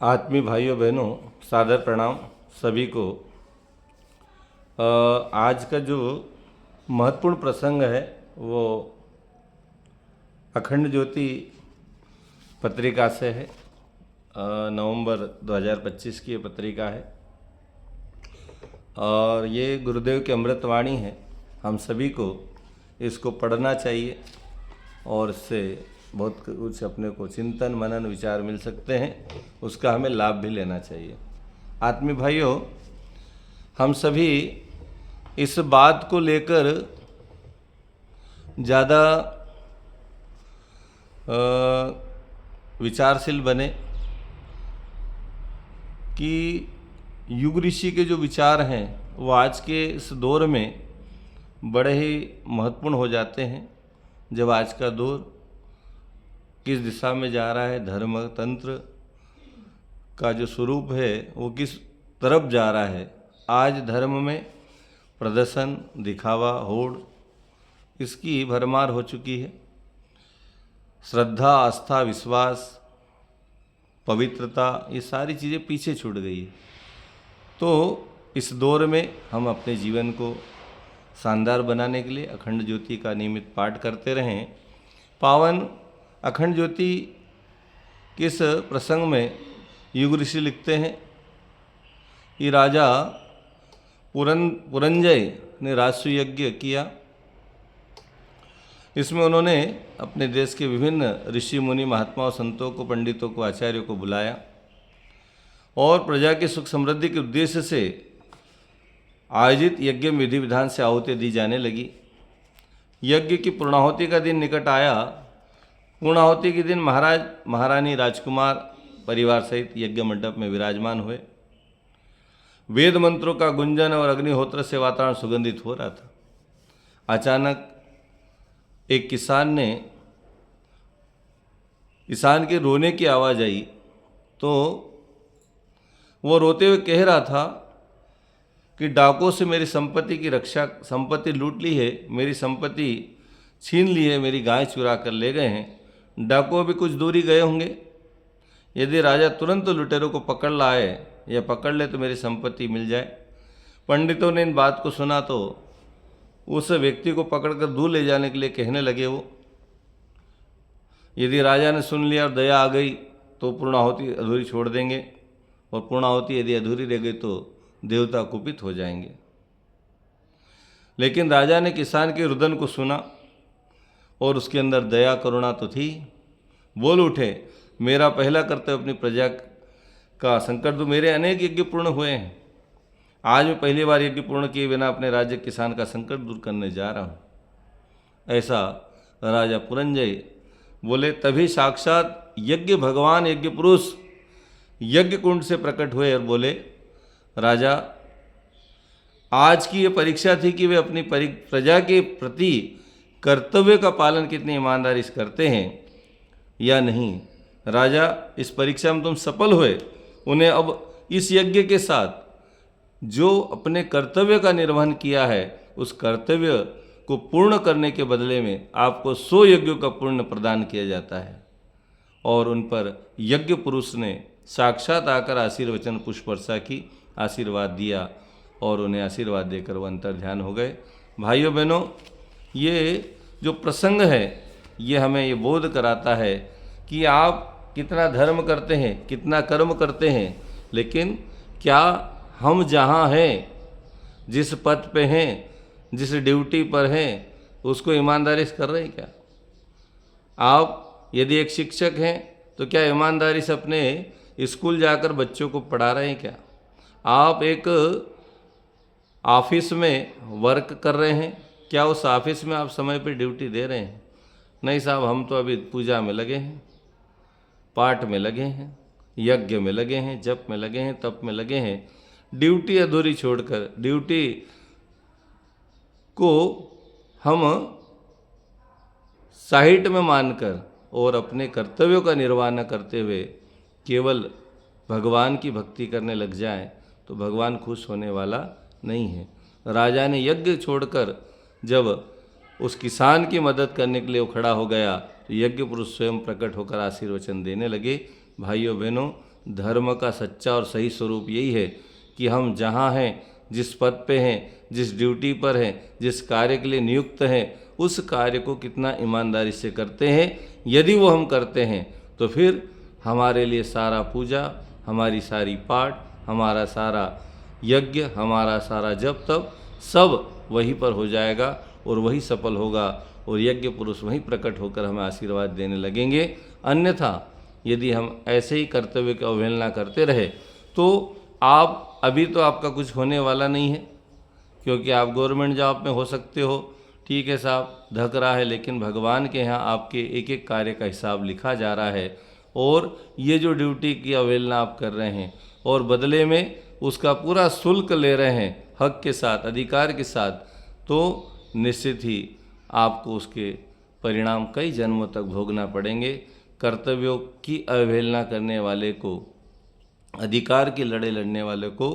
आत्मीय भाइयों बहनों, सादर प्रणाम सभी को। आज का जो महत्वपूर्ण प्रसंग है वो अखंड ज्योति पत्रिका से है। नवंबर 2025 की ये पत्रिका है और ये गुरुदेव की अमृतवाणी है। हम सभी को इसको पढ़ना चाहिए और इससे बहुत कुछ अपने को चिंतन मनन विचार मिल सकते हैं, उसका हमें लाभ भी लेना चाहिए। आत्मीय भाइयों, हम सभी इस बात को लेकर ज़्यादा विचारशील बने कि युग ऋषि के जो विचार हैं वो आज के इस दौर में बड़े ही महत्वपूर्ण हो जाते हैं। जब आज का दौर किस दिशा में जा रहा है, धर्म तंत्र का जो स्वरूप है वो किस तरफ जा रहा है। आज धर्म में प्रदर्शन, दिखावा, होड़ इसकी भरमार हो चुकी है। श्रद्धा, आस्था, विश्वास, पवित्रता ये सारी चीज़ें पीछे छूट गई है। तो इस दौर में हम अपने जीवन को शानदार बनाने के लिए अखंड ज्योति का नियमित पाठ करते रहें। पावन अखंड ज्योति किस प्रसंग में युग ऋषि लिखते हैं कि राजा पुरंजय ने राजसूय यज्ञ किया। इसमें उन्होंने अपने देश के विभिन्न ऋषि मुनि, महात्माओं, संतों को, पंडितों को, आचार्यों को बुलाया और प्रजा की सुख समृद्धि के उद्देश्य से आयोजित यज्ञ में विधि विधान से आहुति दी जाने लगी। यज्ञ की पूर्णाहुति का दिन निकट आया। पूर्णाहुति के दिन महाराज, महारानी, राजकुमार परिवार सहित यज्ञ मंडप में विराजमान हुए। वेद मंत्रों का गुंजन और अग्निहोत्र से वातावरण सुगंधित हो रहा था। अचानक एक किसान के रोने की आवाज़ आई तो वो रोते हुए कह रहा था कि डाकुओं से मेरी संपत्ति की रक्षा, संपत्ति लूट ली है, मेरी संपत्ति छीन ली है, मेरी गाय चुरा कर ले गए हैं। डाकुओं भी कुछ दूरी गए होंगे। यदि राजा तुरंत लुटेरों को पकड़ लाए या पकड़ ले तो मेरी संपत्ति मिल जाए। पंडितों ने इन बात को सुना तो उस व्यक्ति को पकड़कर दूर ले जाने के लिए कहने लगे। वो यदि राजा ने सुन लिया और दया आ गई तो पूर्णाहुति अधूरी छोड़ देंगे और पूर्णाहुति यदि अधूरी रह गई तो देवता कुपित हो जाएंगे। लेकिन राजा ने किसान के रुदन को सुना और उसके अंदर दया करुणा तो थी। बोल उठे, मेरा पहला कर्तव्य अपनी प्रजा का संकट दूर। मेरे अनेक यज्ञ पूर्ण हुए हैं, आज मैं पहली बार यज्ञ पूर्ण किए बिना अपने राज्य किसान का संकट दूर करने जा रहा हूँ। ऐसा राजा पुरंजय बोले। तभी साक्षात यज्ञ भगवान, यज्ञ पुरुष यज्ञ कुंड से प्रकट हुए और बोले, राजा, आज की ये परीक्षा थी कि वे अपनी प्रजा के प्रति कर्तव्य का पालन कितनी ईमानदारी से करते हैं या नहीं। राजा, इस परीक्षा में तुम सफल हुए। उन्हें अब इस यज्ञ के साथ जो अपने कर्तव्य का निर्वहन किया है उस कर्तव्य को पूर्ण करने के बदले में आपको 100 यज्ञों का पुण्य प्रदान किया जाता है। और उन पर यज्ञ पुरुष ने साक्षात आकर आशीर्वचन पुष्प वर्षा की, आशीर्वाद दिया और उन्हें आशीर्वाद देकर वो अंतर्ध्यान हो गए। भाइयों बहनों, ये जो प्रसंग है ये हमें ये बोध कराता है कि आप कितना धर्म करते हैं, कितना कर्म करते हैं, लेकिन क्या हम जहाँ हैं, जिस पद पे हैं, जिस ड्यूटी पर हैं, उसको ईमानदारी से कर रहे हैं क्या? आप यदि एक शिक्षक हैं तो क्या ईमानदारी से अपने स्कूल जाकर बच्चों को पढ़ा रहे हैं क्या? आप एक ऑफिस में वर्क कर रहे हैं, क्या उस ऑफिस में आप समय पे ड्यूटी दे रहे हैं? नहीं साहब, हम तो अभी पूजा में लगे हैं, पाठ में लगे हैं, यज्ञ में लगे हैं, जप में लगे हैं, तप में लगे हैं। ड्यूटी अधूरी छोड़कर, ड्यूटी को हम साइट में मानकर और अपने कर्तव्यों का निर्वाह न करते हुए केवल भगवान की भक्ति करने लग जाएं तो भगवान खुश होने वाला नहीं है। राजा ने यज्ञ छोड़कर जब उस किसान की मदद करने के लिए वो खड़ा हो गया तो यज्ञ पुरुष स्वयं प्रकट होकर आशीर्वचन देने लगे। भाइयों बहनों, धर्म का सच्चा और सही स्वरूप यही है कि हम जहाँ हैं, जिस पद पे हैं, जिस ड्यूटी पर हैं, जिस कार्य के लिए नियुक्त हैं, उस कार्य को कितना ईमानदारी से करते हैं। यदि वो हम करते हैं तो फिर हमारे लिए सारा पूजा, हमारी सारी पाठ, हमारा सारा यज्ञ, हमारा सारा जप तप सब वहीं पर हो जाएगा और वही सफल होगा और यज्ञ पुरुष वहीं प्रकट होकर हमें आशीर्वाद देने लगेंगे। अन्यथा यदि हम ऐसे ही कर्तव्य की अवहेलना करते रहे तो आप अभी तो आपका कुछ होने वाला नहीं है, क्योंकि आप गवर्नमेंट जॉब में हो सकते हो, ठीक है साहब, धक रहा है, लेकिन भगवान के यहाँ आपके एक एक कार्य का हिसाब लिखा जा रहा है और ये जो ड्यूटी की अवहेलना आप कर रहे हैं और बदले में उसका पूरा शुल्क ले रहे हैं हक के साथ, अधिकार के साथ, तो निश्चित ही आपको उसके परिणाम कई जन्मों तक भोगना पड़ेंगे। कर्तव्यों की अवहेलना करने वाले को, अधिकार की लड़ाई लड़ने वाले को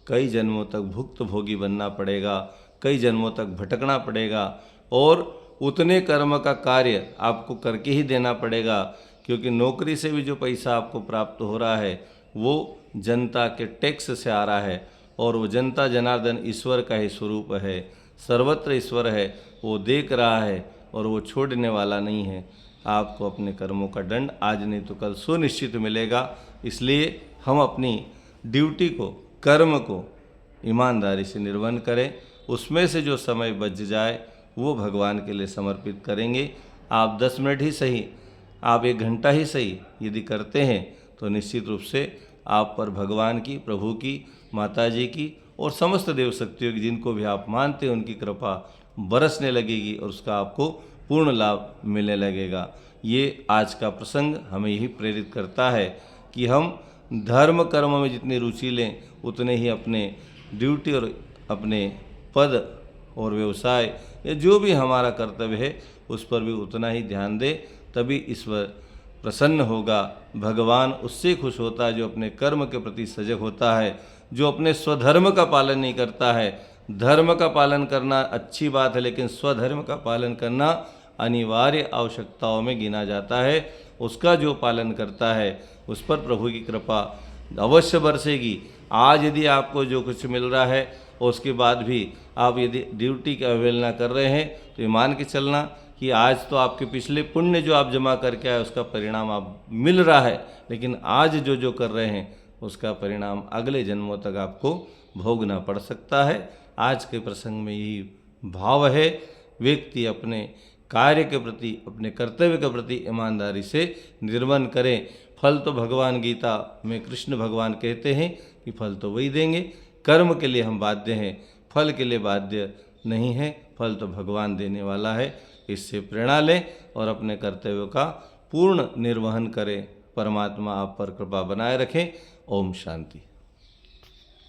कई जन्मों तक भुक्तभोगी बनना पड़ेगा, कई जन्मों तक भटकना पड़ेगा और उतने कर्म का कार्य आपको करके ही देना पड़ेगा, क्योंकि नौकरी से भी जो पैसा आपको प्राप्त हो रहा है वो जनता के टैक्स से आ रहा है और वो जनता जनार्दन ईश्वर का ही स्वरूप है, सर्वत्र ईश्वर है, वो देख रहा है और वो छोड़ने वाला नहीं है। आपको अपने कर्मों का दंड आज नहीं तो कल सुनिश्चित मिलेगा। इसलिए हम अपनी ड्यूटी को, कर्म को ईमानदारी से निर्वहन करें, उसमें से जो समय बच जाए वो भगवान के लिए समर्पित करेंगे। आप 10 मिनट ही सही, आप 1 घंटा ही सही यदि करते हैं तो निश्चित रूप से आप पर भगवान की, प्रभु की, माता जी की और समस्त देव शक्तियों की, जिनको भी आप मानते हैं, उनकी कृपा बरसने लगेगी और उसका आपको पूर्ण लाभ मिलने लगेगा। ये आज का प्रसंग हमें यही प्रेरित करता है कि हम धर्म कर्म में जितनी रुचि लें उतने ही अपने ड्यूटी और अपने पद और व्यवसाय या जो भी हमारा कर्तव्य है उस पर भी उतना ही ध्यान दें, तभी ईश्वर प्रसन्न होगा। भगवान उससे खुश होता है जो अपने कर्म के प्रति सजग होता है, जो अपने स्वधर्म का पालन नहीं करता है। धर्म का पालन करना अच्छी बात है, लेकिन स्वधर्म का पालन करना अनिवार्य आवश्यकताओं में गिना जाता है। उसका जो पालन करता है उस पर प्रभु की कृपा अवश्य बरसेगी। आज यदि आपको जो कुछ मिल रहा है और उसके बाद भी आप यदि ड्यूटी की अवहेलना कर रहे हैं तो ये मान के चलना कि आज तो आपके पिछले पुण्य जो आप जमा करके आए उसका परिणाम आप मिल रहा है, लेकिन आज जो जो कर रहे हैं उसका परिणाम अगले जन्मों तक आपको भोगना पड़ सकता है। आज के प्रसंग में यही भाव है, व्यक्ति अपने कार्य के प्रति, अपने कर्तव्य के प्रति ईमानदारी से निर्वहन करें। फल तो भगवान गीता में कृष्ण भगवान कहते हैं कि फल तो वही देंगे, कर्म के लिए हम बाध्य हैं, फल के लिए बाध्य नहीं है, फल तो भगवान देने वाला है। इससे प्रेरणा लें और अपने कर्तव्यों का पूर्ण निर्वहन करें। परमात्मा आप पर कृपा बनाए रखें। ओम शांति।